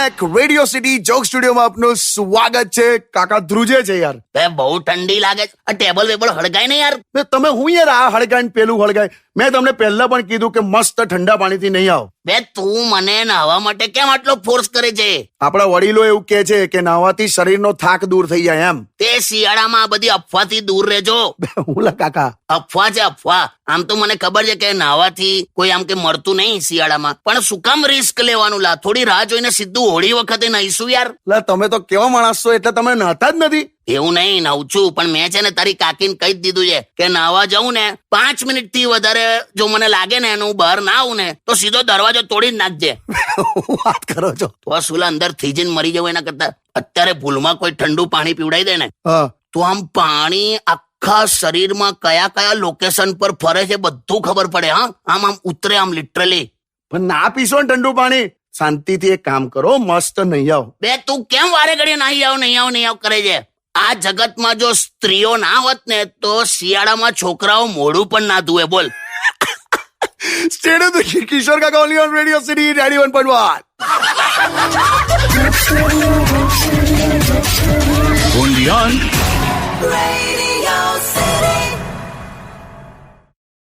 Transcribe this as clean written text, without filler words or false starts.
Back radio city joke સ્ટુડિયોમાં આપનું સ્વાગત છે. કાકા ધ્રુજે છે યાર. બે બહુ ઠંડી લાગે છે. આ ટેબલ વેબલ હળગાય ને યાર. બે તમે હું યાર આ હળગાય ને પેલું હળગાય. મેં તમને પહેલા પણ કીધું કે મસ્ત ઠંડા પાણીથી નહીં આવો. બે તું મને નહાવા માટે કેમ આટલો ફોર્સ કરે છે? આપણા વડીલો એવું કહે છે કે નાહવાથી શરીરનો થાક દૂર થઈ જાય એમ. તે શિયાળામાં આ બધી અફવાથી દૂર રહેજો. હું લા કાકા અફવા છે અફવા. આમ તો મને ખબર છે કે નાહવાથી કોઈ આમ કે મળતું નહીં શિયાળામાં, પણ શું કામ રિસ્ક લેવાનું લા? થોડી રાહ જોઈને સીધું હોળી વખતે નહીશું યાર. લા તમે તો કેવા માણસ છો, એટલે તમે નહાતા જ નથી. એવું નહીં, નવું છું, પણ મેં છે ને તારી કાકીને કહી જ દીધું છે કે નાહવા જવું ને 5 મિનિટથી વધારે જો મને લાગે ને હું બહાર ના આવું ને તો સીધો દરવાજો તોડી જ નાખજે. વાત કરો છો તો સુલા અંદર થઈ જઈને મરી જવું એના કરતા અત્યારે ભૂલમાં કોઈ ઠંડુ પાણી પીવડાવી દે ને હા તો આમ પાણી આખા શરીરમાં કયા કયા લોકેશન પર ફરે છે બધું ખબર પડે. હા, આમ આમ ઉતરે, આમ લિટરલી. પણ ના પીશો ને ઠંડુ પાણી. શાંતિથી એક કામ કરો, મસ્ત નહીં આવો. બે તું કેમ વારે ઘડીએ નહીં આવ કરે છે? આ જગતમાં જો સ્ત્રીઓ ના હોત ને તો શિયાળામાં છોકરાઓ મોઢું પણ ના ધુએ. બોલ. સ્ટેડિયમ તો કિશોર કાકા only on radio city 91.1. Only on Radio City.